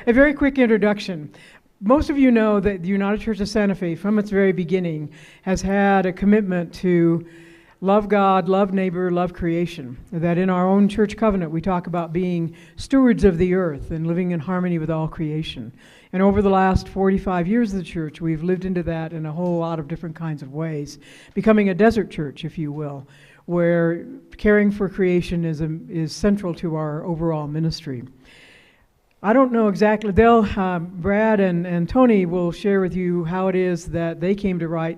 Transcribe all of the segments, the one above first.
A very quick introduction. Most of you know that the United Church of Santa Fe, from its very beginning, has had a commitment to love God, love neighbor, love creation. That in our own church covenant, we talk about being stewards of the earth and living in harmony with all creation. And over the last 45 years of the church, we've lived into that in a whole lot of different kinds of ways, becoming a desert church, if you will, where caring for creation is central to our overall ministry. I don't know exactly. Brad and Tony will share with you how it is that they came to write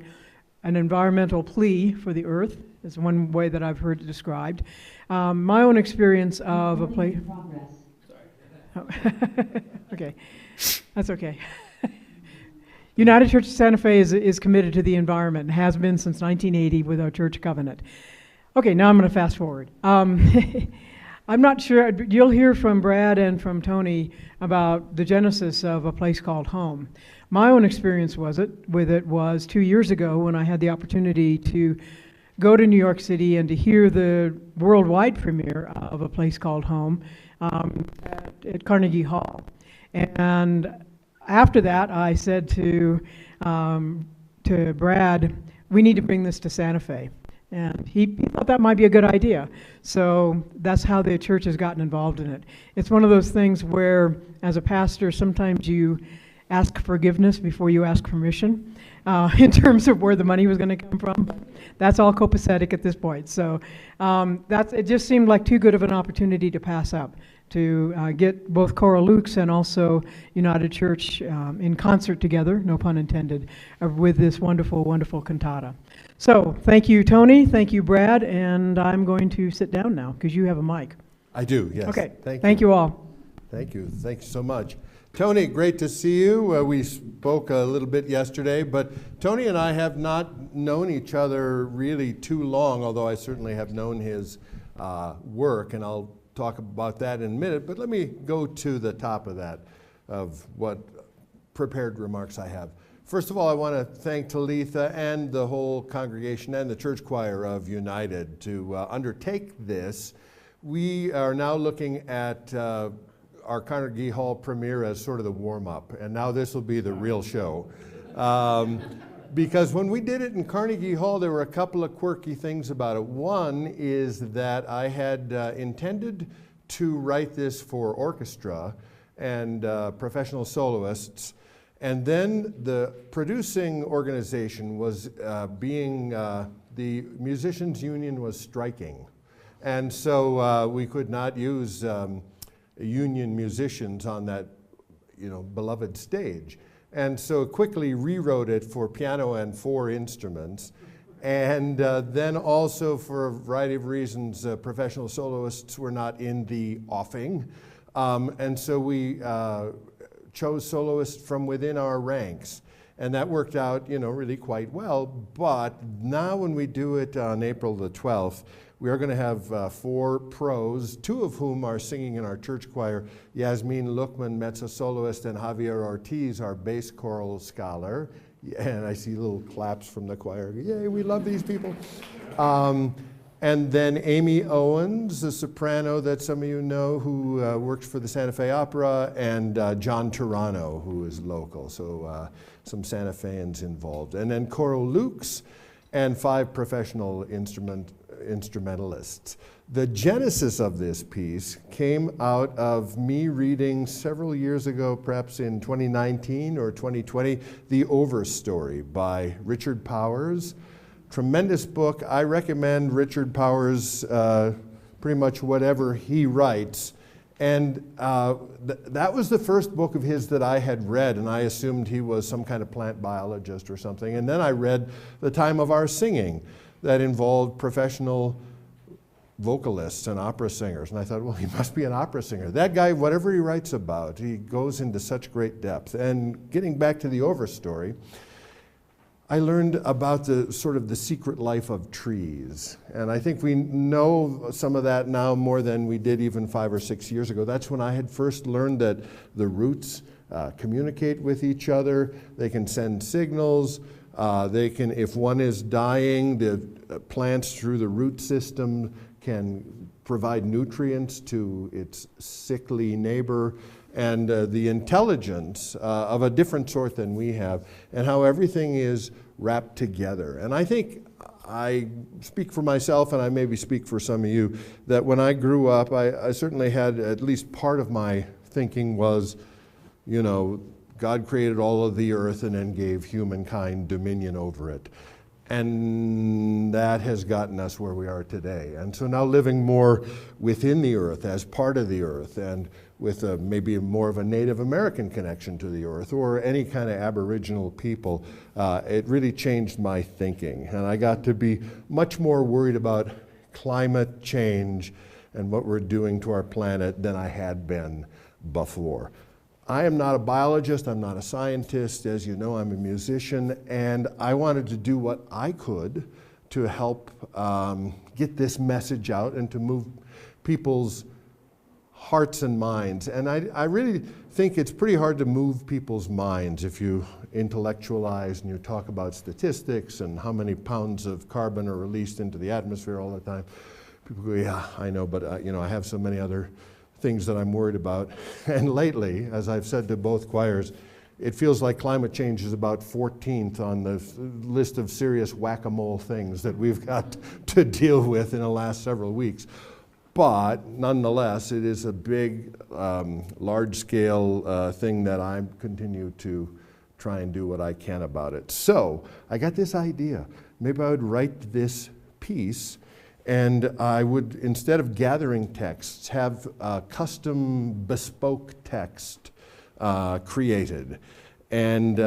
an environmental plea for the earth. Is one way that I've heard it described. My own experience of a plea. Oh. Okay, that's okay. United Church of Santa Fe is committed to the environment and has been since 1980 with our church covenant. Okay, now I'm going to fast forward. I'm not sure, you'll hear from Brad and from Tony about the genesis of a place called home. My own experience with it was 2 years ago when I had the opportunity to go to New York City and to hear the worldwide premiere of a place called home at Carnegie Hall. And after that, I said to Brad, we need to bring this to Santa Fe. And he thought that might be a good idea. So that's how the church has gotten involved in it. It's one of those things where, as a pastor, sometimes you ask forgiveness before you ask permission in terms of where the money was going to come from. That's all copacetic at this point. So it just seemed like too good of an opportunity to pass up, to get both Choral Lux and also United Church in concert together, no pun intended, with this wonderful, wonderful cantata. So thank you, Tony. Thank you, Brad. And I'm going to sit down now because you have a mic. I do, yes. Okay. Thank you all. Thank you. Thanks so much. Tony, great to see you. We spoke a little bit yesterday, but Tony and I have not known each other really too long, although I certainly have known his work, and I'll talk about that in a minute. But let me go to the top of that, of what prepared remarks I have. First of all, I want to thank Talitha and the whole congregation and the church choir of United to undertake this. We are now looking at our Carnegie Hall premiere as sort of the warm-up, and now this will be the real show. Because when we did it in Carnegie Hall, there were a couple of quirky things about it. One is that I had intended to write this for orchestra and professional soloists, and then the producing organization was the Musicians Union was striking. And so we could not use union musicians on that, beloved stage. And so quickly rewrote it for piano and 4 instruments. And then also for a variety of reasons, professional soloists were not in the offing. And so we chose soloists from within our ranks. And that worked out, really quite well. But now when we do it on April the 12th, we are going to have 4 pros, 2 of whom are singing in our church choir, Yasmin Lukman, mezzo soloist, and Javier Ortiz, our bass choral scholar. And I see little claps from the choir. Yay, we love these people. And then Amy Owens, the soprano that some of you know, who works for the Santa Fe Opera, and John Turano, who is local. So some Santa Feans involved. And then Choral Lux and 5 professional instrumentalists. The genesis of this piece came out of me reading several years ago, perhaps in 2019 or 2020, The Overstory by Richard Powers. Tremendous book. I recommend Richard Powers pretty much whatever he writes. And that was the first book of his that I had read, and I assumed he was some kind of plant biologist or something. And then I read The Time of Our Singing, that involved professional vocalists and opera singers. And I thought, well, he must be an opera singer. That guy, whatever he writes about, he goes into such great depth. And getting back to the Overstory, I learned about the sort of the secret life of trees. And I think we know some of that now more than we did even 5 or 6 years ago. That's when I had first learned that the roots communicate with each other. They can send signals. They can, if one is dying, the plants through the root system can provide nutrients to its sickly neighbor, and the intelligence of a different sort than we have, and how everything is wrapped together. And I think I speak for myself, and I maybe speak for some of you, that when I grew up, I certainly had at least part of my thinking was, God created all of the earth and then gave humankind dominion over it. And that has gotten us where we are today. And so now living more within the earth, as part of the earth, and with maybe more of a Native American connection to the earth, or any kind of Aboriginal people, it really changed my thinking. And I got to be much more worried about climate change and what we're doing to our planet than I had been before. I am not a biologist, I'm not a scientist. As you know, I'm a musician, and I wanted to do what I could to help get this message out and to move people's hearts and minds. And I really think it's pretty hard to move people's minds if you intellectualize and you talk about statistics and how many pounds of carbon are released into the atmosphere all the time. People go, yeah, I know, but I have so many other things that I'm worried about. And lately, as I've said to both choirs, it feels like climate change is about 14th on the list of serious whack-a-mole things that we've got to deal with in the last several weeks. But nonetheless, it is a big, large-scale thing that I continue to try and do what I can about it. So I got this idea. Maybe I would write this piece, and I would, instead of gathering texts, have a custom bespoke text created. And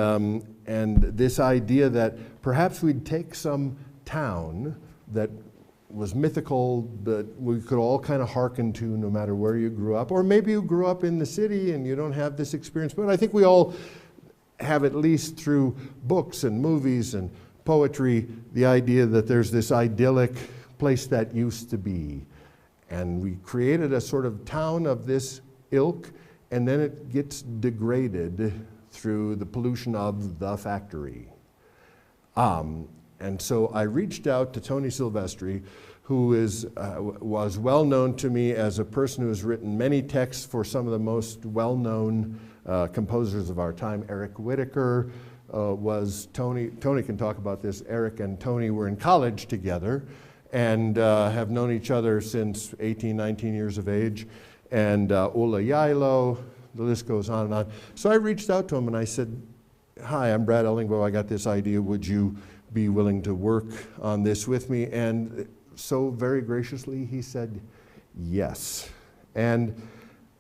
this idea that perhaps we'd take some town that was mythical, that we could all kind of hearken to no matter where you grew up. Or maybe you grew up in the city and you don't have this experience, but I think we all have, at least through books and movies and poetry, the idea that there's this idyllic place that used to be. And we created a sort of town of this ilk, and then it gets degraded through the pollution of the factory. And so I reached out to Tony Silvestri, who was well known to me as a person who has written many texts for some of the most well-known composers of our time. Eric Whitacre was Tony can talk about this. Eric and Tony were in college together and have known each other since 18, 19 years of age. And Ola Yailo, the list goes on and on. So I reached out to him and I said, hi, I'm Brad Ellingboe. I got this idea. Would you be willing to work on this with me? And so very graciously he said yes. And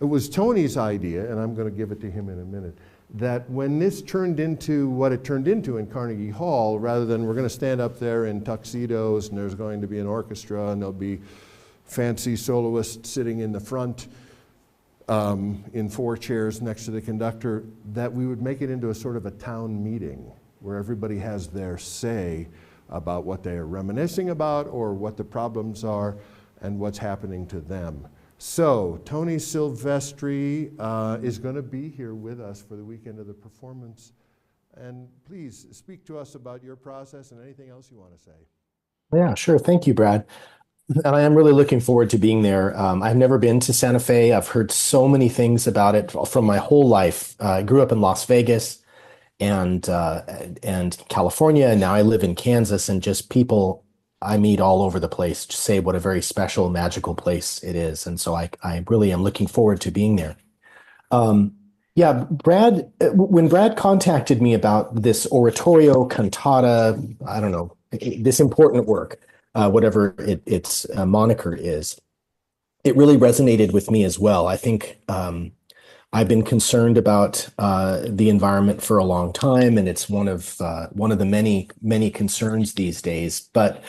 it was Tony's idea, and I'm going to give it to him in a minute, that when this turned into what it turned into in Carnegie Hall, rather than we're going to stand up there in tuxedos and there's going to be an orchestra and there'll be fancy soloists sitting in the front in 4 chairs next to the conductor, that we would make it into a sort of a town meeting where everybody has their say about what they are reminiscing about or what the problems are and what's happening to them. So Tony Silvestri is going to be here with us for the weekend of the performance. And please speak to us about your process and anything else you want to say. Yeah, sure. Thank you, Brad. And I am really looking forward to being there. I've never been to Santa Fe. I've heard so many things about it from my whole life. I grew up in Las Vegas and California, and now I live in Kansas, and just people I meet all over the place to say what a very special, magical place it is. And so I really am looking forward to being there. Yeah, Brad, when Brad contacted me about this oratorio, cantata, I don't know, this important work, whatever its moniker is, it really resonated with me as well. I think I've been concerned about the environment for a long time, and it's one of the many concerns these days. But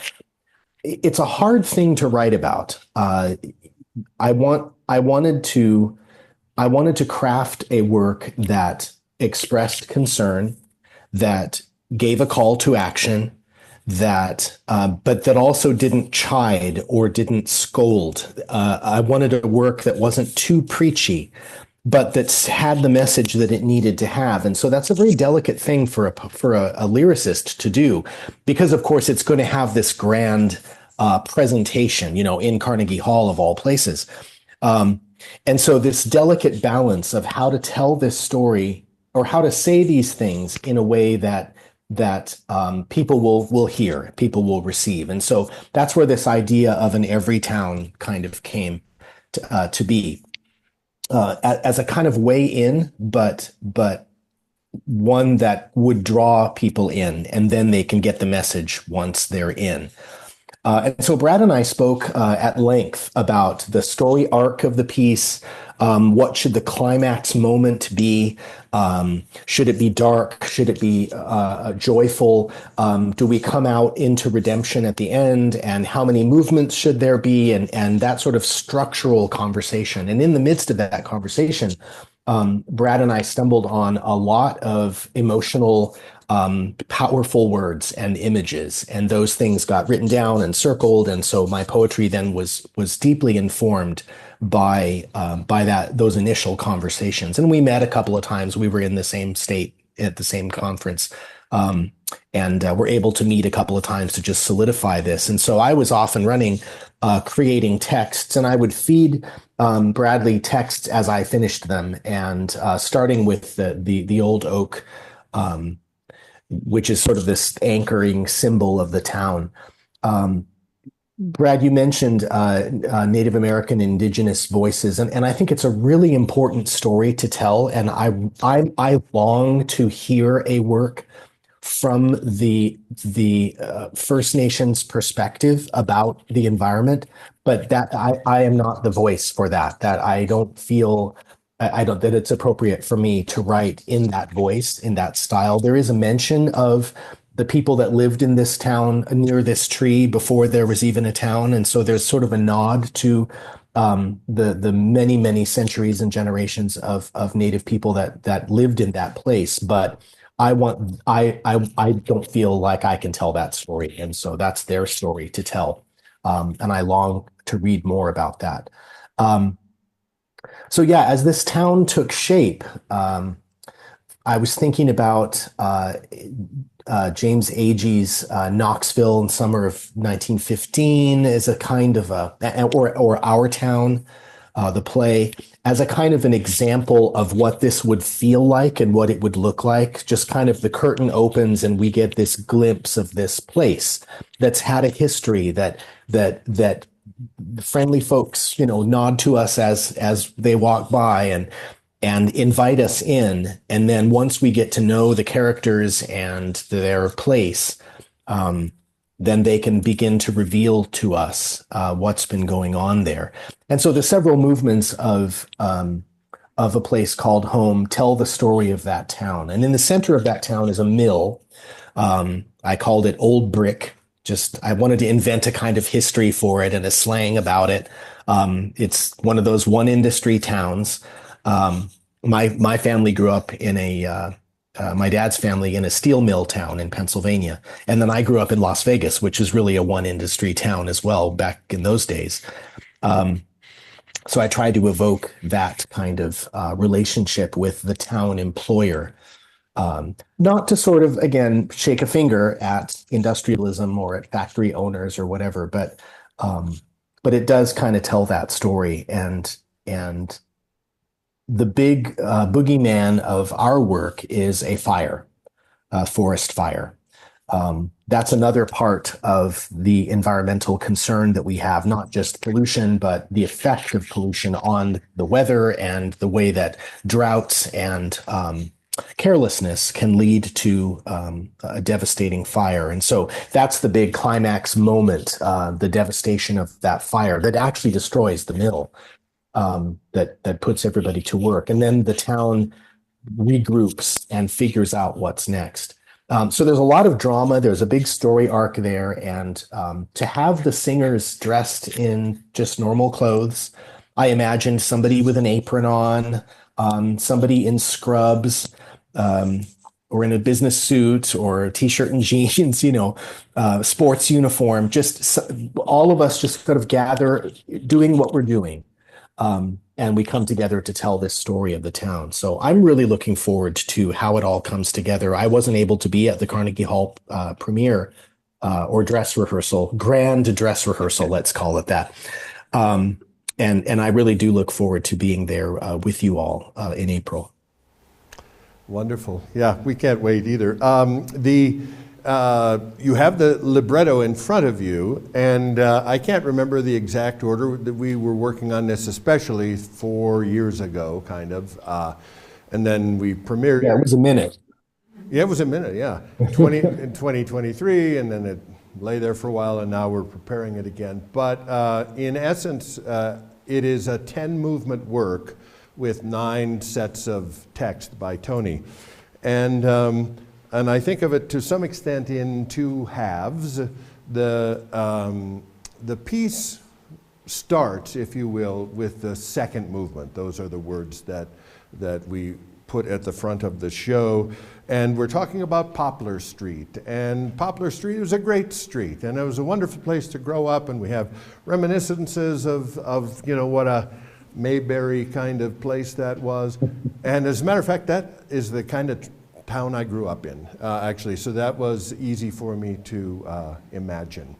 it's a hard thing to write about. I wanted to craft a work that expressed concern, that gave a call to action, but that also didn't chide or didn't scold. I wanted a work that wasn't too preachy, but that had the message that it needed to have. And so that's a very delicate thing for a lyricist to do, because of course it's going to have this grand presentation, in Carnegie Hall of all places. Um, and so this delicate balance of how to tell this story or how to say these things in a way that people will hear, people will receive. And so that's where this idea of an every town kind of came to be as a kind of way in, but one that would draw people in, and then they can get the message once they're in. And so Brad and I spoke at length about the story arc of the piece. What should the climax moment be? Should it be dark? Should it be joyful? Do we come out into redemption at the end? And how many movements should there be? And that sort of structural conversation. And in the midst of that conversation, Brad and I stumbled on a lot of emotional, powerful words and images, and those things got written down and circled. And so my poetry then was deeply informed by those initial conversations. And we met a couple of times. We were in the same state at the same conference. And were able to meet a couple of times to just solidify this. And so I was off and running, creating texts, and I would feed Bradley texts as I finished them, and starting with the old oak, which is sort of this anchoring symbol of the town. Brad, you mentioned Native American indigenous voices, and I think it's a really important story to tell. And I long to hear a work from the First Nations perspective about the environment, but that I am not the voice for that. That I don't feel that it's appropriate for me to write in that voice, in that style. There is a mention of the people that lived in this town near this tree before there was even a town, and so there's sort of a nod to the many centuries and generations of Native people that lived in that place, but. I don't feel like I can tell that story. And so that's their story to tell. And I long to read more about that. So yeah, as this town took shape, I was thinking about James Agee's Knoxville in summer of 1915 as a kind of or Our Town, the play, as a kind of an example of what this would feel like and what it would look like. Just kind of the curtain opens and we get this glimpse of this place that's had a history that friendly folks, nod to us as they walk by and invite us in. And then once we get to know the characters and their place, then they can begin to reveal to us what's been going on there. And so the several movements of a place called home tell the story of that town. And in the center of that town is a mill. I called it Old Brick. I wanted to invent a kind of history for it and a slang about it. It's one of those one industry towns. My family grew up in my dad's family in a steel mill town in Pennsylvania. And then I grew up in Las Vegas, which is really a one industry town as well back in those days. So I tried to evoke that kind of relationship with the town employer, not to sort of, again, shake a finger at industrialism or at factory owners or whatever, but it does kind of tell that story. And the big boogeyman of our work is a fire, a forest fire. That's another part of the environmental concern that we have, not just pollution, but the effect of pollution on the weather and the way that droughts and carelessness can lead to a devastating fire. And so that's the big climax moment, the devastation of that fire that actually destroys the mill. That puts everybody to work. And then the town regroups and figures out what's next. So there's a lot of drama. There's a big story arc there. And to have the singers dressed in just normal clothes, I imagined somebody with an apron on, somebody in scrubs, or in a business suit or a t-shirt and jeans, sports uniform, just all of us just sort of gather doing what we're doing. And we come together to tell this story of the town. So I'm really looking forward to how it all comes together. I wasn't able to be at the Carnegie Hall premiere or dress rehearsal, grand dress rehearsal, let's call it that. And I really do look forward to being there with you all in April. Wonderful. Yeah, we can't wait either. You have the libretto in front of you, and I can't remember the exact order that we were working on this, especially 4 years ago, kind of, and then we premiered. Yeah, it was a minute. Yeah, it was a minute. Yeah, in 2023, and then it lay there for a while, and now we're preparing it again. But in essence, it is a 10-movement work with 9 sets of text by Tony. And I think of it to some extent in 2 halves. The piece starts, if you will, with the second movement. Those are the words that we put at the front of the show. And we're talking about Poplar Street. And Poplar Street was a great street, and it was a wonderful place to grow up, and we have reminiscences of you know, what a Mayberry kind of place that was. And as a matter of fact, that is the kind of town I grew up in, actually. So that was easy for me to imagine.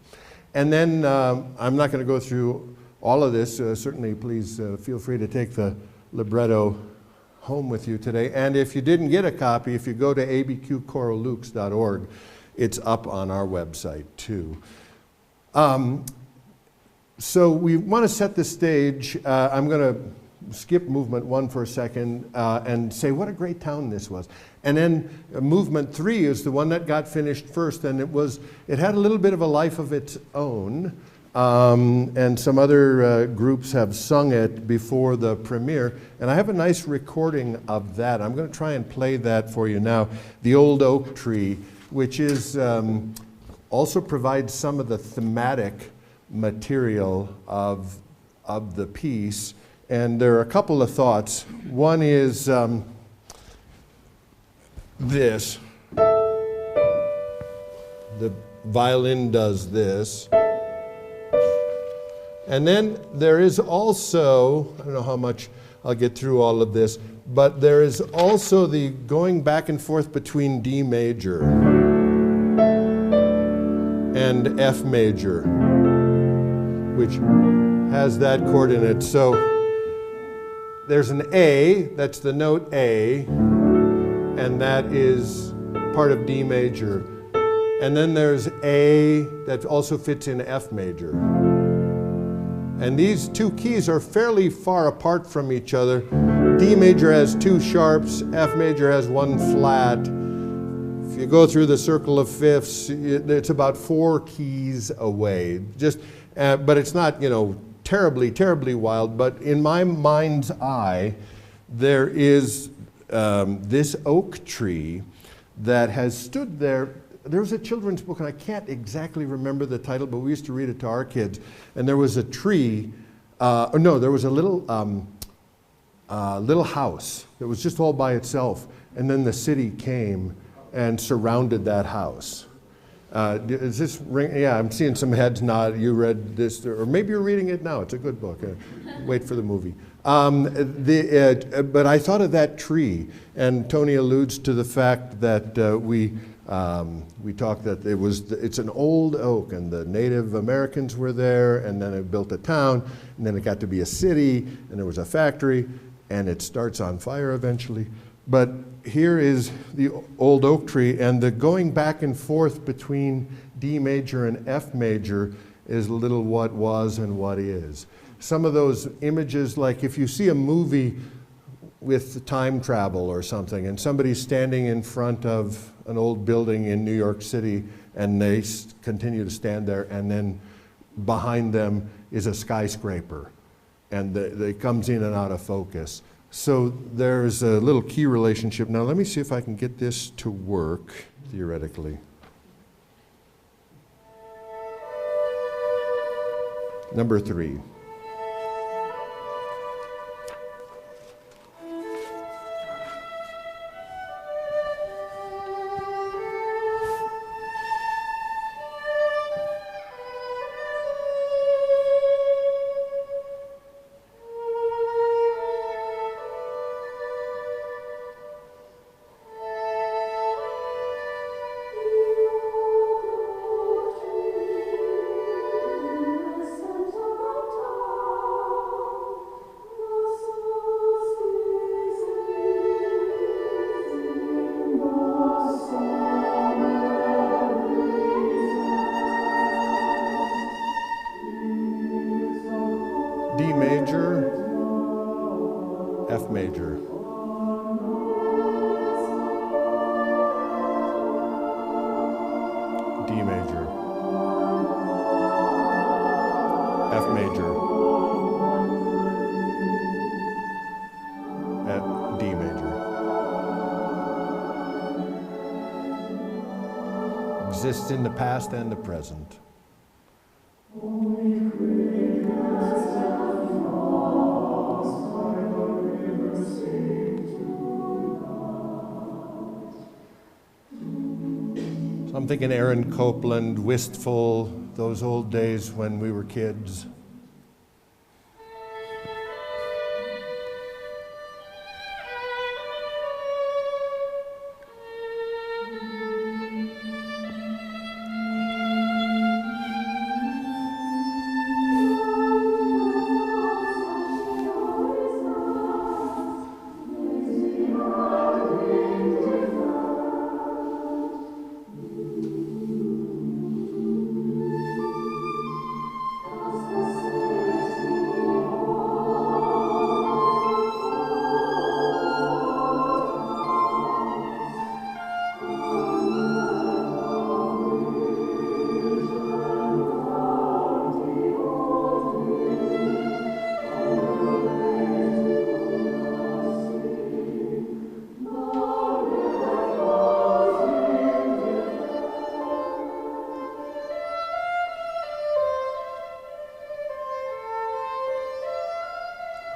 And then I'm not going to go through all of this. Certainly, please feel free to take the libretto home with you today. And if you didn't get a copy, if you go to abqchoralukes.org, it's up on our website too. So we want to set the stage. I'm going to skip movement 1 for a second and say what a great town this was. And then movement 3 is the one that got finished first, and it had a little bit of a life of its own. And some other groups have sung it before the premiere. And I have a nice recording of that. I'm going to try and play that for you now. The Old Oak Tree, which is also provides some of the thematic material of the piece. And there are a couple of thoughts. One is this. The violin does this. And then there is also, I don't know how much I'll get through all of this, but there is also the going back and forth between D major and F major, which has that chord in it. So there's an A, that's the note A, and that is part of D major. And then there's A that also fits in F major. And these 2 keys are fairly far apart from each other. D major has 2 sharps, F major has 1 flat. If you go through the circle of fifths, it's about 4 keys away. But it's not, you know, terribly, terribly wild. But in my mind's eye, there is this oak tree that has stood there. There was a children's book, and I can't exactly remember the title, but we used to read it to our kids. And there was a tree, there was a little house that was just all by itself. And then the city came and surrounded that house. Is this ring? Yeah, I'm seeing some heads nod. You read this, or maybe you're reading it now. It's a good book. Wait for the movie. But I thought of that tree, and Tony alludes to the fact that we talked that it's an old oak, and the Native Americans were there, and then it built a town, and then it got to be a city, and there was a factory, and it starts on fire eventually. But here is the old oak tree, and the going back and forth between D major and F major is a little what was and what is. Some of those images, like if you see a movie with time travel or something, and somebody's standing in front of an old building in New York City, and they continue to stand there, and then behind them is a skyscraper, and it comes in and out of focus. So there's a little key relationship. Now let me see if I can get this to work, theoretically. Number 3. D major, F major, at D major. Exists in the past and the present. I'm thinking Aaron Copland, Wistful, those old days when we were kids.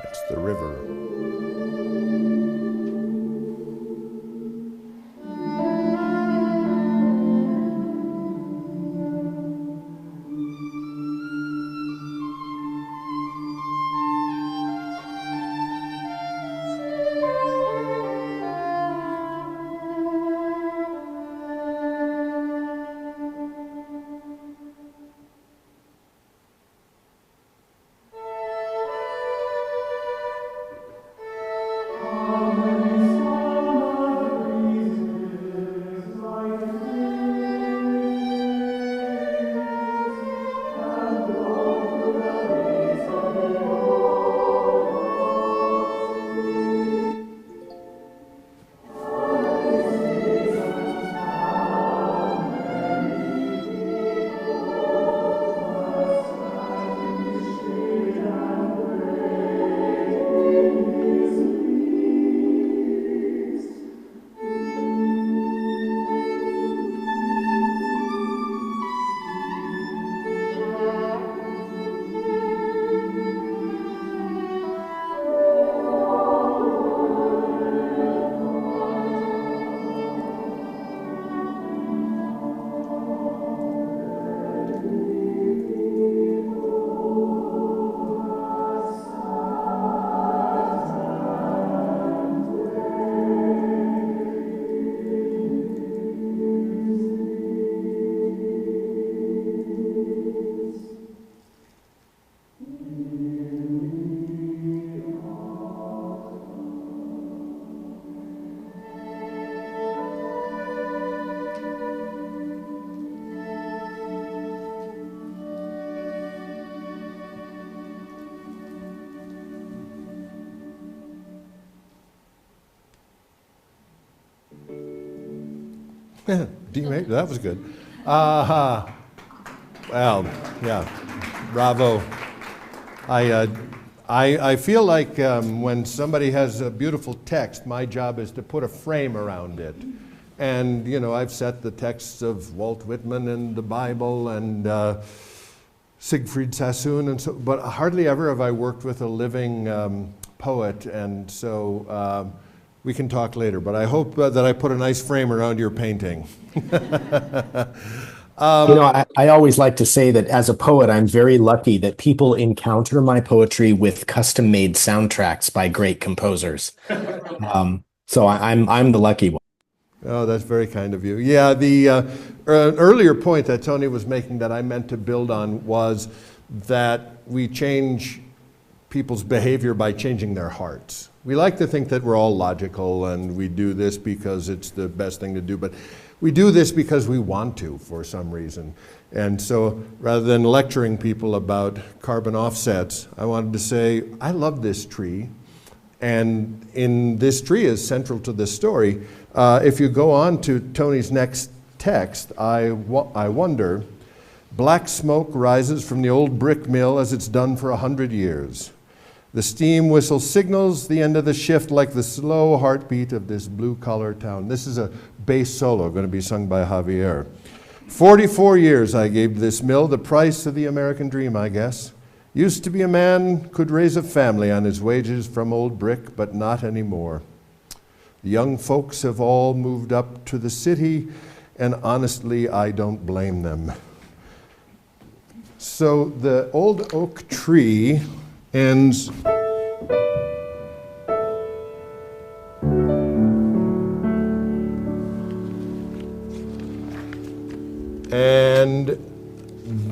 That's the river. D major, that was good. Well, yeah, bravo. I feel like when somebody has a beautiful text, my job is to put a frame around it. And, you know, I've set the texts of Walt Whitman and the Bible and Siegfried Sassoon, and so, but hardly ever have I worked with a living poet, and so we can talk later, but I hope that I put a nice frame around your painting. I always like to say that as a poet, I'm very lucky that people encounter my poetry with custom-made soundtracks by great composers. So I'm the lucky one. Oh, that's very kind of you. Yeah, the an earlier point that Tony was making that I meant to build on was that we change people's behavior by changing their hearts. We like to think that we're all logical and we do this because it's the best thing to do, but we do this because we want to for some reason. And so rather than lecturing people about carbon offsets, I wanted to say, I love this tree. And this tree is central to this story. If you go on to Tony's next text, I wonder, black smoke rises from the old brick mill as it's done for 100 years. The steam whistle signals the end of the shift like the slow heartbeat of this blue-collar town. This is a bass solo going to be sung by Javier. 44 years I gave this mill, the price of the American dream, I guess. Used to be a man could raise a family on his wages from old brick, but not anymore. The young folks have all moved up to the city, and honestly, I don't blame them. So the old oak tree ends and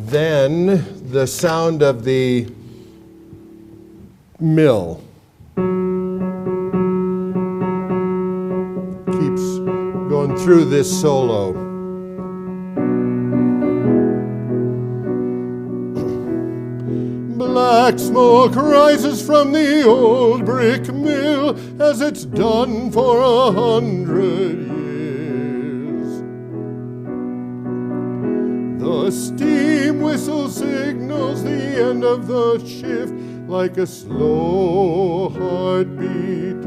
then the sound of the mill keeps going through this solo. Black smoke rises from the old brick mill as it's done for 100 years. The steam whistle signals the end of the shift like a slow heartbeat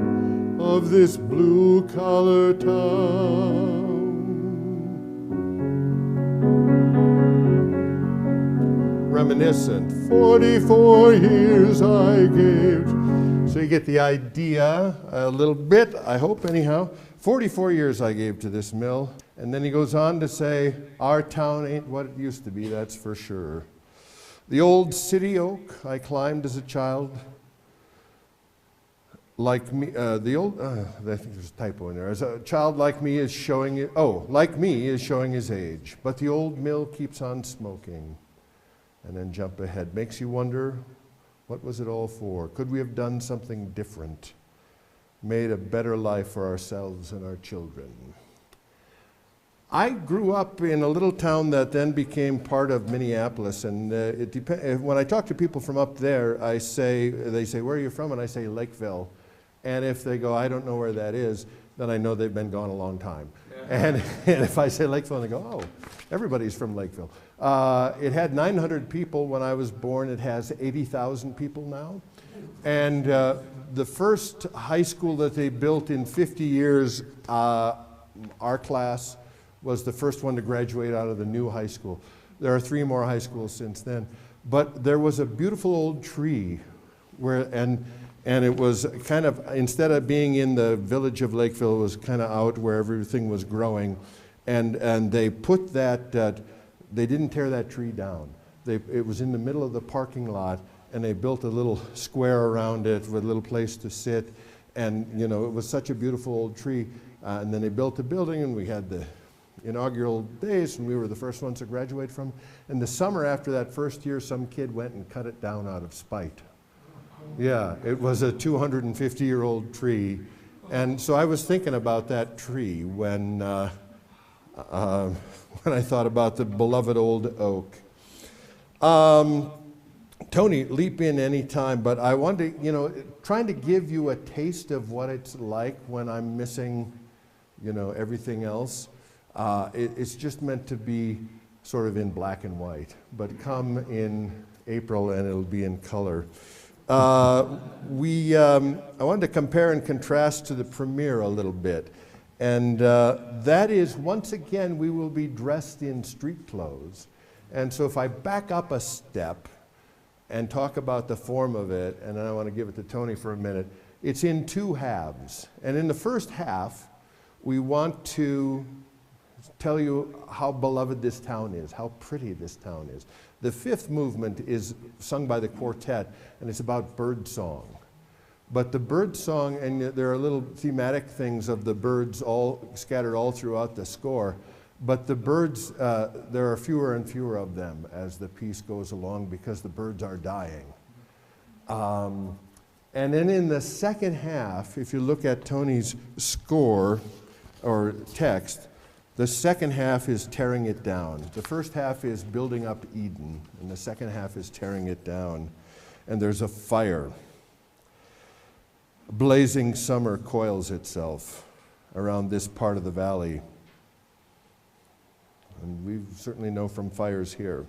of this blue-collar town. Reminiscent, 44 years I gave. So you get the idea a little bit, I hope anyhow. 44 years I gave to this mill. And then he goes on to say, our town ain't what it used to be, that's for sure. The old city oak I climbed as a child. Like me, I think there's a typo in there. As a child like me is showing it, like me is showing his age. But the old mill keeps on smoking. And then jump ahead. Makes you wonder, what was it all for? Could we have done something different? Made a better life for ourselves and our children? I grew up in a little town that then became part of Minneapolis, and when I talk to people from up there, they say, where are you from? And I say, Lakeville. And if they go, I don't know where that is, then I know they've been gone a long time. And if I say Lakeville, they go, oh, everybody's from Lakeville. It had 900 people when I was born. It has 80,000 people now. And the first high school that they built in 50 years, our class was the first one to graduate out of the new high school. There are 3 more high schools since then. But there was a beautiful old tree where, and it was kind of, instead of being in the village of Lakeville, it was kind of out where everything was growing. And they put that, they didn't tear that tree down. It was in the middle of the parking lot, and they built a little square around it with a little place to sit. And, you know, it was such a beautiful old tree. And then they built the building, and we had the inaugural days, and we were the first ones to graduate from. And the summer after that first year, some kid went and cut it down out of spite. Yeah, it was a 250-year-old tree. And so I was thinking about that tree when I thought about the beloved old oak. Tony, leap in any time, but I wanted to, you know, trying to give you a taste of what it's like when I'm missing, you know, everything else. It's just meant to be sort of in black and white, but come in April and it'll be in color. I wanted to compare and contrast to the premiere a little bit. And that is, once again, we will be dressed in street clothes. And so if I back up a step and talk about the form of it, and then I want to give it to Tony for a minute, it's in 2 halves. And in the first half, we want to tell you how beloved this town is, how pretty this town is. The 5th movement is sung by the quartet, and it's about bird song. But the bird song, and there are little thematic things of the birds all scattered all throughout the score, but the birds, there are fewer and fewer of them as the piece goes along because the birds are dying. And then in the second half, if you look at Tony's score or text, the second half is tearing it down. The first half is building up Eden, and the second half is tearing it down. And there's a fire. Blazing summer coils itself around this part of the valley. and we certainly know from fires here.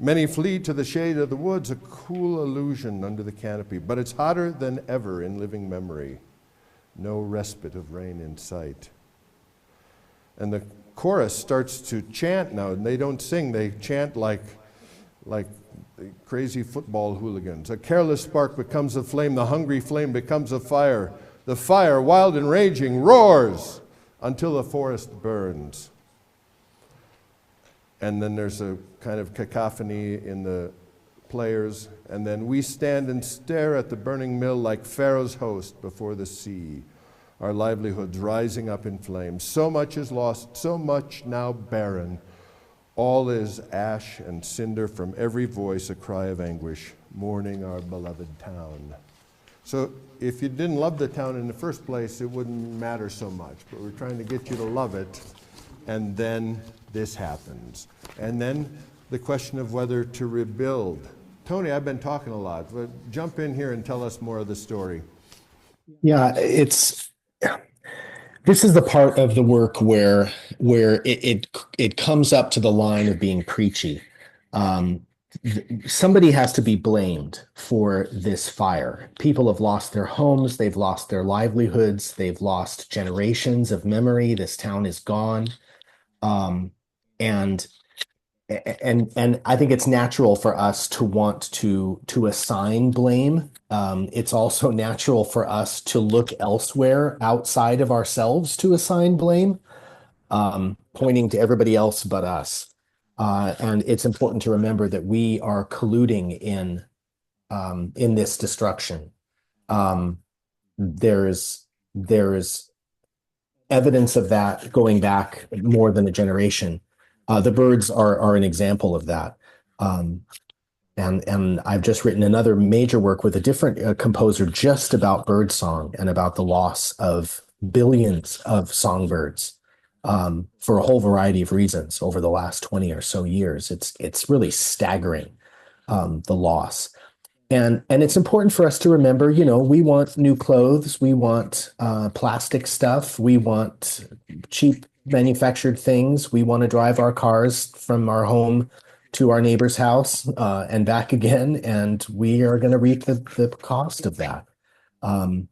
Many flee to the shade of the woods, a cool illusion under the canopy, but it's hotter than ever in living memory. No respite of rain in sight. And the chorus starts to chant now, and they don't sing, they chant like crazy football hooligans. A careless spark becomes a flame, the hungry flame becomes a fire. The fire, wild and raging, roars until the forest burns. And then there's a kind of cacophony in the players, and then we stand and stare at the burning mill like Pharaoh's host before the sea, our livelihoods rising up in flames. So much is lost, so much now barren. All is ash and cinder, from every voice a cry of anguish, mourning our beloved town. So if you didn't love the town in the first place, it wouldn't matter so much, but we're trying to get you to love it, and then this happens. And then the question of whether to rebuild. Tony, I've been talking a lot, but jump in here and tell us more of the story. Yeah, this is the part of the work where it comes up to the line of being preachy. Somebody has to be blamed for this fire. People have lost their homes, they've lost their livelihoods, they've lost generations of memory. This town is gone. And I think it's natural for us to want to assign blame. It's also natural for us to look elsewhere outside of ourselves to assign blame, pointing to everybody else but us. And it's important to remember that we are colluding in this destruction. There's evidence of that going back more than a generation. The birds are an example of that. And I've just written another major work with a different composer just about birdsong and about the loss of billions of songbirds for a whole variety of reasons over the last 20 or so years. It's really staggering, the loss. And it's important for us to remember, we want new clothes, we want plastic stuff, we want cheap manufactured things, we want to drive our cars from our home to our neighbor's house and back again, and we are going to reap the cost of that. And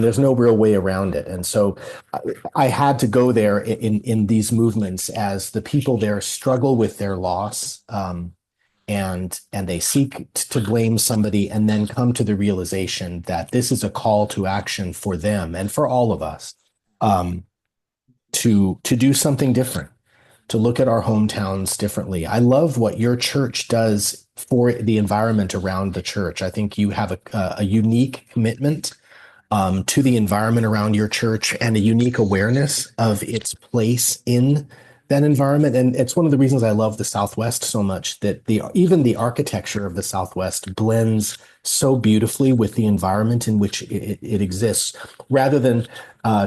there's no real way around it. And so I had to go there in these movements as the people there struggle with their loss, and they seek to blame somebody, and then come to the realization that this is a call to action for them and for all of us, to do something different, to look at our hometowns differently. I love what your church does for the environment around the church. I think you have a unique commitment to the environment around your church and a unique awareness of its place in that environment. And it's one of the reasons I love the Southwest so much, that even the architecture of the Southwest blends so beautifully with the environment in which it exists, rather than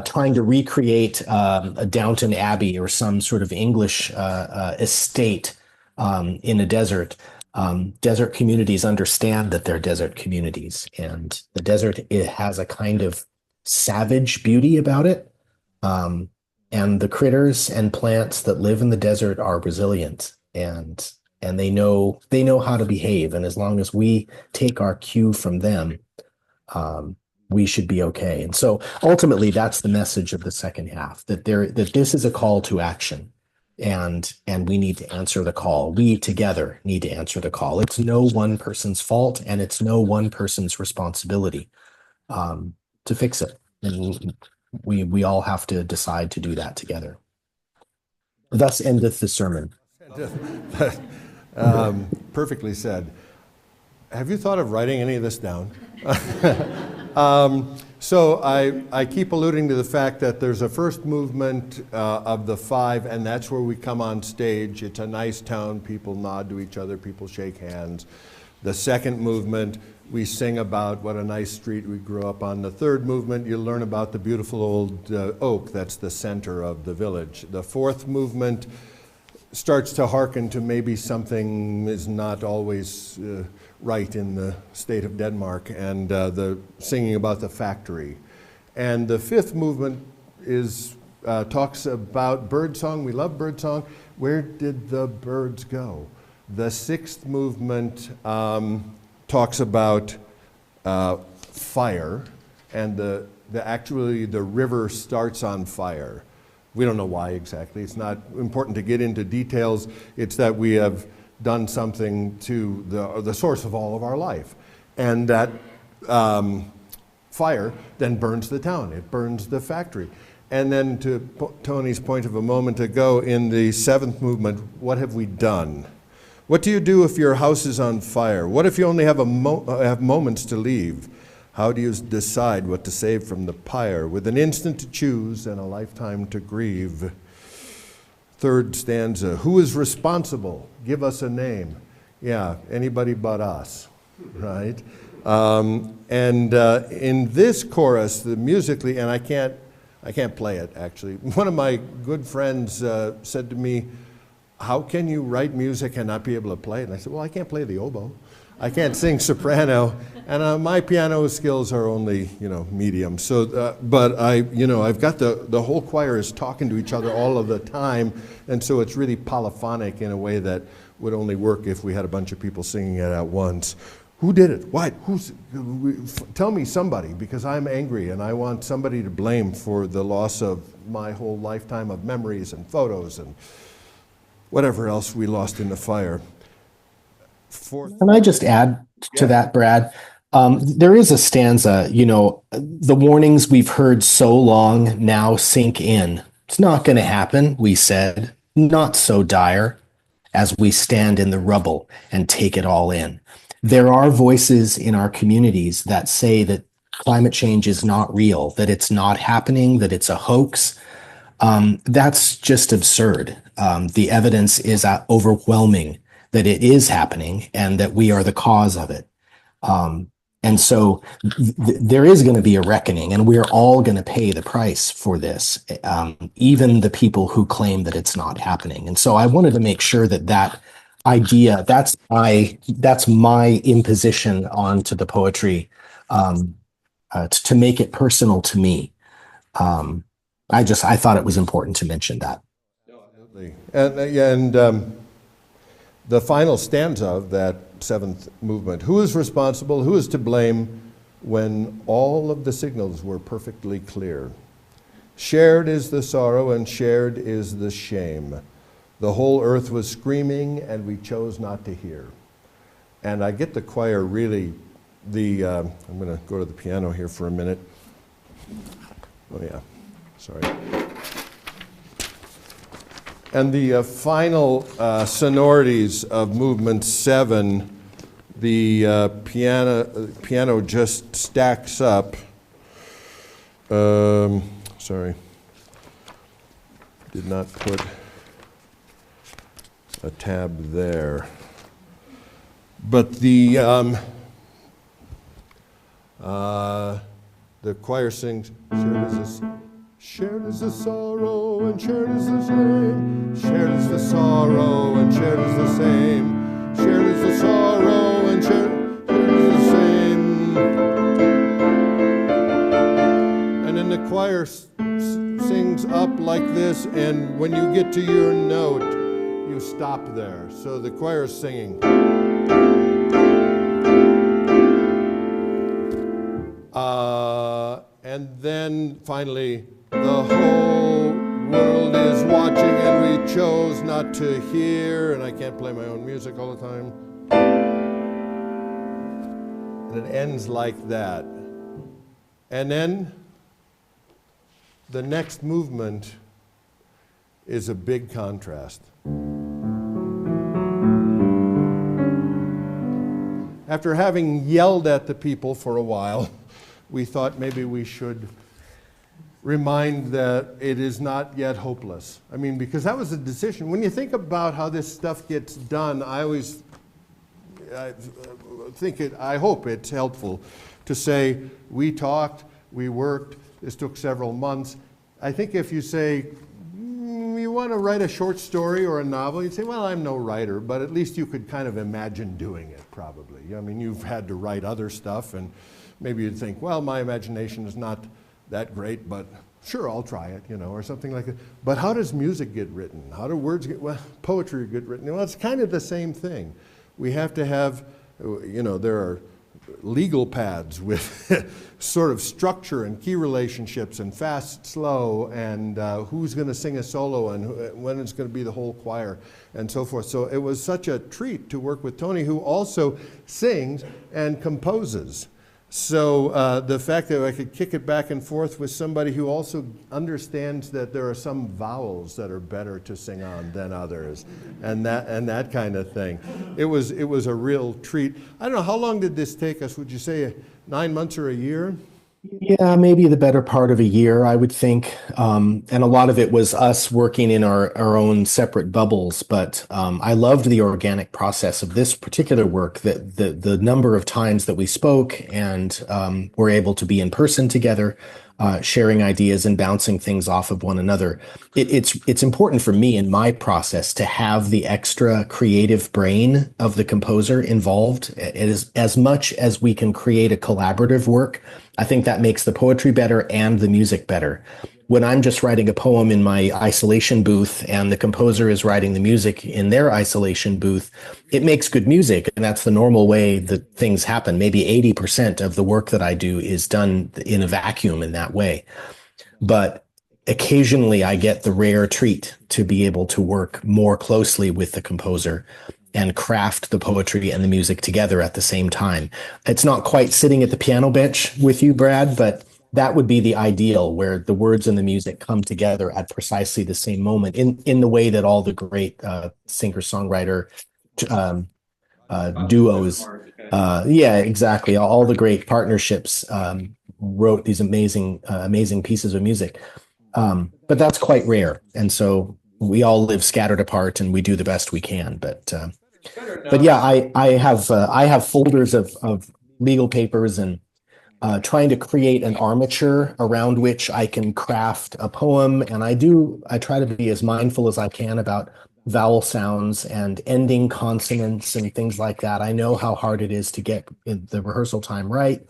trying to recreate a Downton Abbey or some sort of English estate in a desert. Desert communities understand that they're desert communities, and the desert, it has a kind of savage beauty about it. And the critters and plants that live in the desert are resilient, and they know how to behave. And as long as we take our cue from them, we should be okay. And so ultimately, that's the message of the second half, that this is a call to action, and we need to answer the call. We together need to answer the call. It's no one person's fault, and it's no one person's responsibility to fix it. And we all have to decide to do that together. Thus endeth the sermon. Perfectly said. Have you thought of writing any of this down? So I keep alluding to the fact that there's a first movement of the five, and that's where we come on stage. It's a nice town. People nod to each other. People shake hands. The second movement, we sing about what a nice street we grew up on. The third movement, you learn about the beautiful old oak that's the center of the village. The fourth movement starts to hearken to maybe something is not always right in the state of Denmark, and the singing about the factory. And the fifth movement is talks about birdsong. We love birdsong. Where did the birds go? The sixth movement talks about fire, and actually the river starts on fire. We don't know why exactly. It's not important to get into details. It's that we have done something to the source of all of our life. And that fire then burns the town. It burns the factory. And then to Tony's point of a moment ago, in the seventh movement, what have we done? What do you do if your house is on fire? What if you only have have moments to leave? How do you decide what to save from the pyre? With an instant to choose and a lifetime to grieve. Third stanza, who is responsible? Give us a name. Yeah, anybody but us, right? In this chorus, musically, and I can't play it actually. One of my good friends said to me, how can you write music and not be able to play it? And I said, well, I can't play the oboe. I can't sing soprano, and my piano skills are only, medium. So, but I've got the whole choir is talking to each other all of the time, and so it's really polyphonic in a way that would only work if we had a bunch of people singing it at once. Who did it? What? Tell me somebody, because I'm angry and I want somebody to blame for the loss of my whole lifetime of memories and photos and whatever else we lost in the fire. Can I just add to that, Brad? There is a stanza, the warnings we've heard so long now sink in. It's not going to happen, we said, not so dire, as we stand in the rubble and take it all in. There are voices in our communities that say that climate change is not real, that it's not happening, that it's a hoax. That's just absurd. The evidence is overwhelming that it is happening and that we are the cause of it. And so there is going to be a reckoning, and we're all going to pay the price for this, even the people who claim that it's not happening. And so I wanted to make sure that idea, that's my imposition onto the poetry, to make it personal to me. I thought it was important to mention that. Absolutely. And the final stanza of that seventh movement, who is responsible, who is to blame when all of the signals were perfectly clear? Shared is the sorrow and shared is the shame. The whole earth was screaming and we chose not to hear. And I get the choir really, I'm going to go to the piano here for a minute. Oh yeah, sorry. And the final sonorities of movement 7, the piano just stacks up. Sorry, did not put a tab there. But the choir sings, shared is the sorrow and shared is the shame. Shared is the sorrow and shared is the same. Shared is the sorrow and shared is the same. And then the choir sings up like this, and when you get to your note, you stop there. So the choir is singing. And then finally, the whole world is watching and we chose not to hear, and I can't play my own music all the time. And it ends like that. And then the next movement is a big contrast. After having yelled at the people for a while, we thought maybe we should remind that it is not yet hopeless. I mean, because that was a decision. When you think about how this stuff gets done, I hope it's helpful to say, we talked, we worked, this took several months. I think if you say, you want to write a short story or a novel, you'd say, well, I'm no writer, but at least you could kind of imagine doing it, probably. I mean, you've had to write other stuff, and maybe you'd think, well, my imagination is not that great, but sure, I'll try it, you know, or something like that. But how does music get written? How do words get, well, poetry get written? Well, it's kind of the same thing. We have to have, you know, there are legal pads with sort of structure and key relationships and fast, slow, and who's going to sing a solo and when it's going to be the whole choir and so forth. So it was such a treat to work with Tony, who also sings and composes. So the fact that I could kick it back and forth with somebody who also understands that there are some vowels that are better to sing on than others, and that kind of thing. It was a real treat. I don't know, how long did this take us? Would you say 9 months or a year? Yeah, maybe the better part of a year, I would think. And a lot of it was us working in our own separate bubbles. But I loved the organic process of this particular work, that the number of times that we spoke and were able to be in person together, sharing ideas and bouncing things off of one another. It's important for me in my process to have the extra creative brain of the composer involved. It is as much as we can create a collaborative work. I think that makes the poetry better and the music better. When I'm just writing a poem in my isolation booth and the composer is writing the music in their isolation booth, it makes good music. And that's the normal way that things happen. Maybe 80% of the work that I do is done in a vacuum in that way. But occasionally I get the rare treat to be able to work more closely with the composer and craft the poetry and the music together at the same time. It's not quite sitting at the piano bench with you, Brad, but that would be the ideal, where the words and the music come together at precisely the same moment in the way that all the great singer-songwriter duos, yeah, exactly. All the great partnerships wrote these amazing pieces of music. But that's quite rare. And so we all live scattered apart and we do the best we can. But yeah, I have folders of legal papers and trying to create an armature around which I can craft a poem. And I try to be as mindful as I can about vowel sounds and ending consonants and things like that. I know how hard it is to get the rehearsal time right.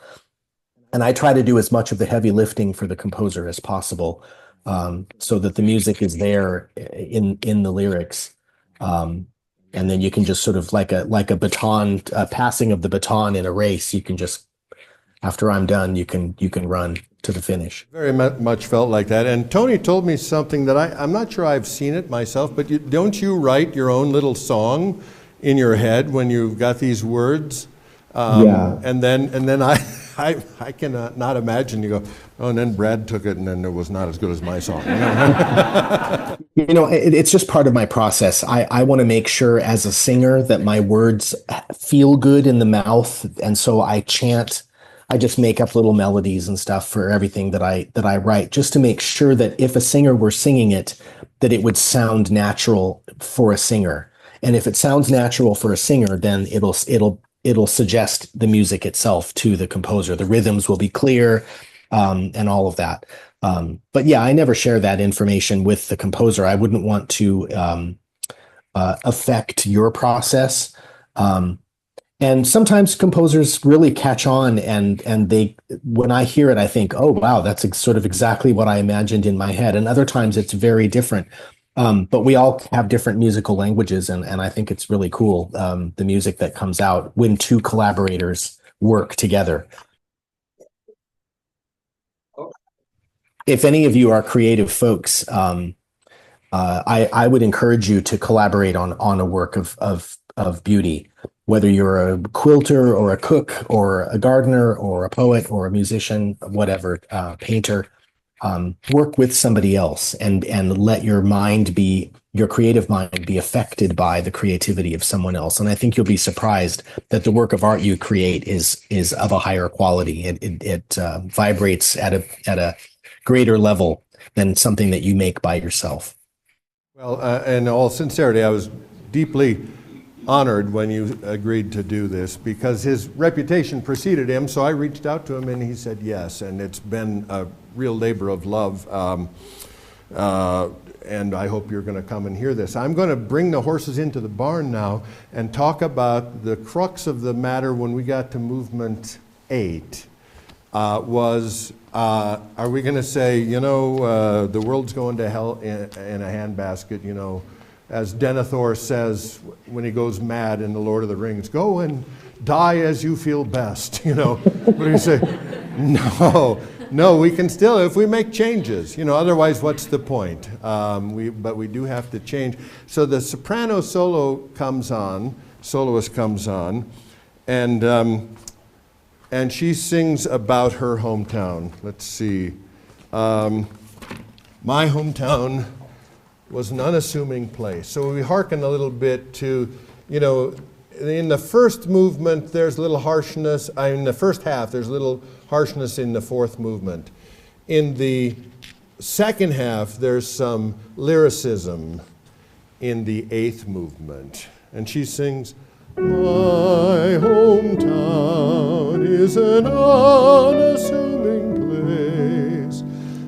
And I try to do as much of the heavy lifting for the composer as possible, so that the music is there in the lyrics. And then you can just sort of like a baton, passing of the baton in a race. You can just, after I'm done, you can run to the finish. Very much felt like that. And Tony told me something that I'm not sure I've seen it myself, but don't you write your own little song in your head when you've got these words? Yeah. And then I cannot not imagine you go, oh, and then Brad took it and then it was not as good as my song. You know, it's just part of my process. I want to make sure as a singer that my words feel good in the mouth. And so I just make up little melodies and stuff for everything that I write, just to make sure that if a singer were singing it, that it would sound natural for a singer. And if it sounds natural for a singer, then it'll suggest the music itself to the composer. The rhythms will be clear, and all of that. But yeah, I never share that information with the composer. I wouldn't want to affect your process. And sometimes composers really catch on, and when I hear it, I think, oh, wow, that's sort of exactly what I imagined in my head. And other times it's very different. But we all have different musical languages, and I think it's really cool, the music that comes out when two collaborators work together. If any of you are creative folks, I would encourage you to collaborate on a work of beauty, whether you're a quilter or a cook or a gardener or a poet or a musician, whatever, painter. Work with somebody else and let your creative mind be affected by the creativity of someone else. And I think you'll be surprised that the work of art you create is of a higher quality. It vibrates at a greater level than something that you make by yourself. Well, in all sincerity, I was deeply honored when you agreed to do this, because his reputation preceded him, so I reached out to him and he said yes, and it's been a real labor of love, and I hope you're going to come and hear this. I'm going to bring the horses into the barn now and talk about the crux of the matter when we got to movement 8. was, are we going to say, the world's going to hell in a handbasket, as Denethor says when he goes mad in The Lord of the Rings, go and die as you feel best, What do you say? No, we can still, if we make changes, otherwise what's the point? But we do have to change. So the soprano soloist comes on, and she sings about her hometown. Let's see. My hometown was an unassuming place. So we hearken a little bit to, in the first movement, there's a little harshness. In the first half, there's a little harshness in the fourth movement. In the second half, there's some lyricism in the eighth movement. And she sings, my hometown is an unassuming place,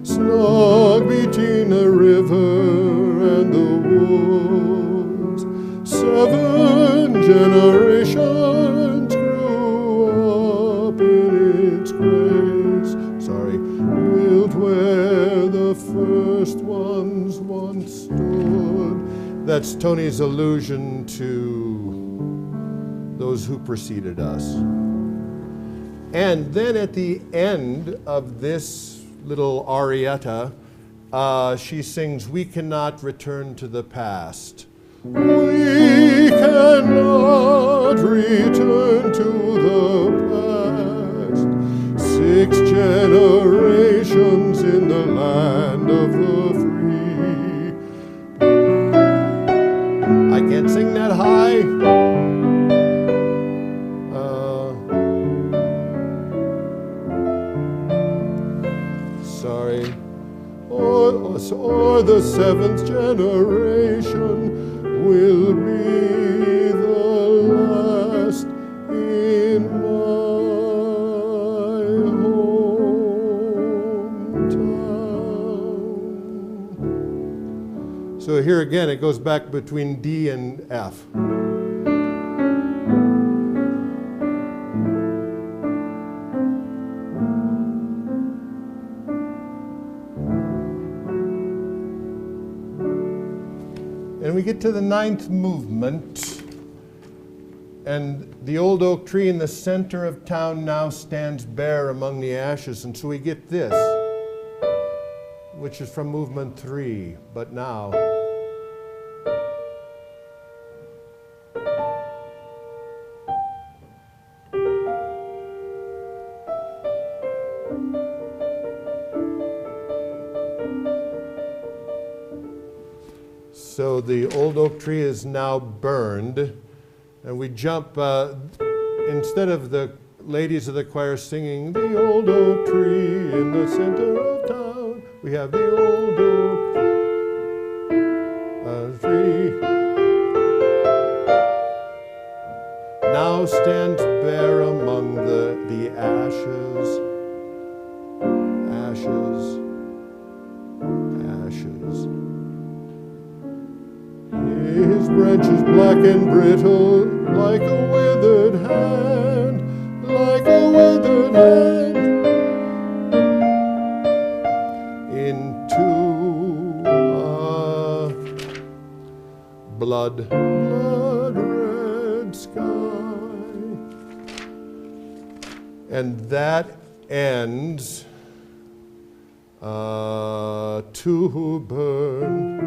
snug between the river and the woods. 7 generations grew up in its grace. Built where the first ones once stood. That's Tony's allusion to those who preceded us. And then at the end of this little arietta, she sings, we cannot return to the past. We cannot return to the past. 6 generations in the land of the free. I can't sing that high. Or the 7th generation will be the last in my hometown. So here again, it goes back between D and F. And we get to the 9th movement, and the old oak tree in the center of town now stands bare among the ashes, and so we get this, which is from movement 3, but now. So the old oak tree is now burned, and we jump, instead of the ladies of the choir singing, the old oak tree in the center of town, we have the old oak tree now stands bare among the ashes, ashes, ashes. His branches black and brittle, like a withered hand, like a withered hand, into a blood red sky. And that ends to burn.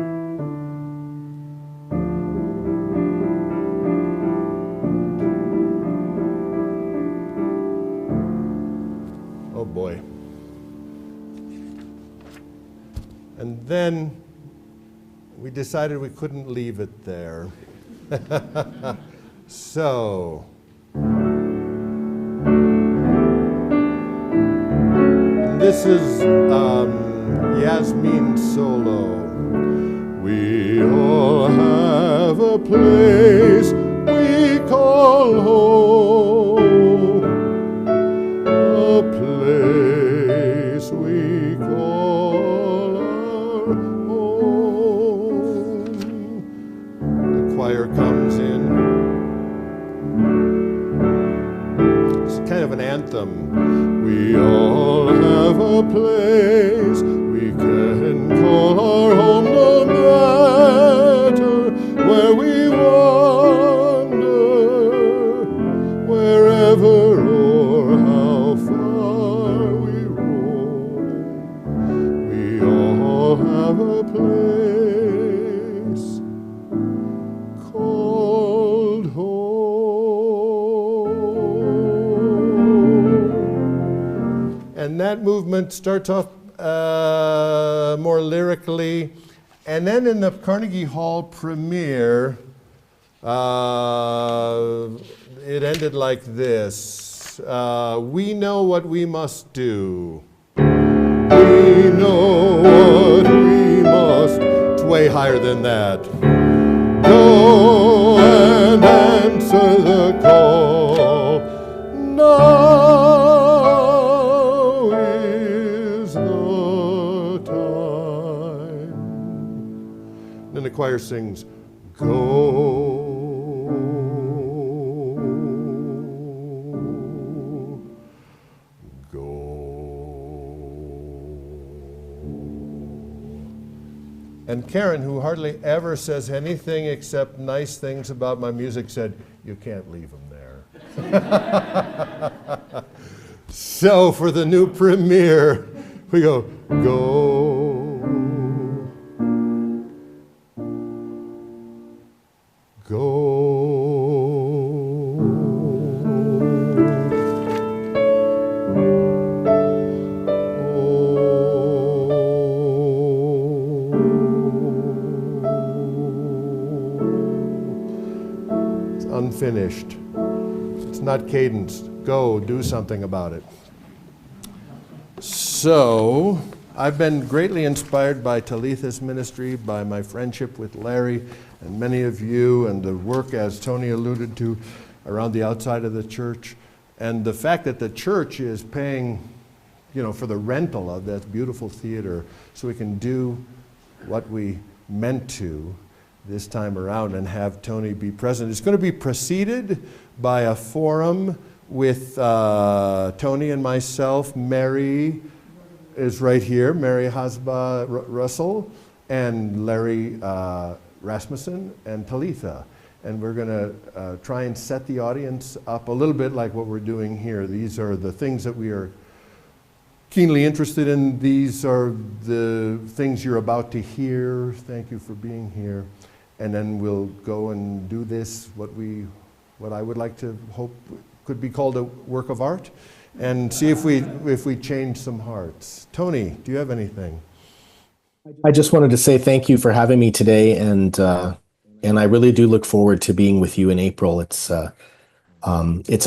Oh boy. And then we decided we couldn't leave it there. So, this is Yasmin solo. We all have a place we call home, a place we call our home. The choir comes in. It's kind of an anthem. We all a place we can call our home, no matter where we wander, wherever or how far we roam. We all have a place called home. And that movement starts off more lyrically, and then in the Carnegie Hall premiere, it ended like this. We know what we must do. We know what we must. It's way higher than that. Go and answer the call. Now is the time. Then the choir sings, go. And Karen, who hardly ever says anything except nice things about my music, said, you can't leave them there. So for the new premiere, we go, go, go. Unfinished. It's not cadenced. Go, do something about it. So, I've been greatly inspired by Talitha's ministry, by my friendship with Larry and many of you, and the work, as Tony alluded to, around the outside of the church, and the fact that the church is paying, for the rental of that beautiful theater so we can do what we meant to this time around and have Tony be present. It's going to be preceded by a forum with Tony and myself. Mary is right here, Mary Hasba Russell, and Larry Rasmussen and Talitha. And we're going to try and set the audience up a little bit like what we're doing here. These are the things that we are keenly interested in. These are the things you're about to hear. Thank you for being here. And then we'll go and do this, what I would like to hope could be called a work of art, and see if we change some hearts. Tony, do you have anything? I just wanted to say thank you for having me today, and I really do look forward to being with you in April. It's a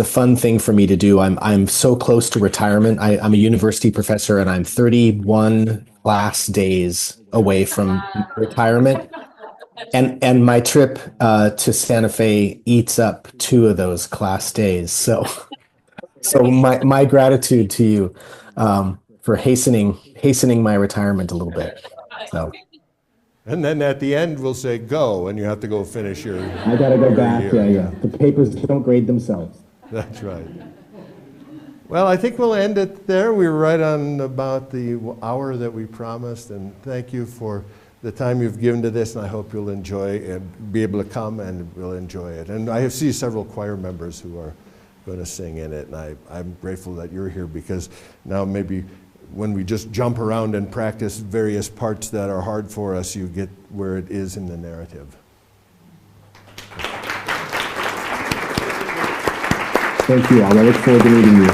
fun thing for me to do. I'm so close to retirement. I'm a university professor, and I'm 31 class days away from retirement. And my trip to Santa Fe eats up 2 of those class days. So my gratitude to you for hastening my retirement a little bit. So. And then at the end we'll say go, and you have to go finish your. I gotta go back. Yeah. The papers don't grade themselves. That's right. Well, I think we'll end it there. We were right on about the hour that we promised, and thank you for the time you've given to this, and I hope you'll enjoy and be able to come and we'll enjoy it. And I see several choir members who are going to sing in it, and I'm grateful that you're here, because now maybe when we just jump around and practice various parts that are hard for us, you get where it is in the narrative. Thank you all. I look forward to meeting you.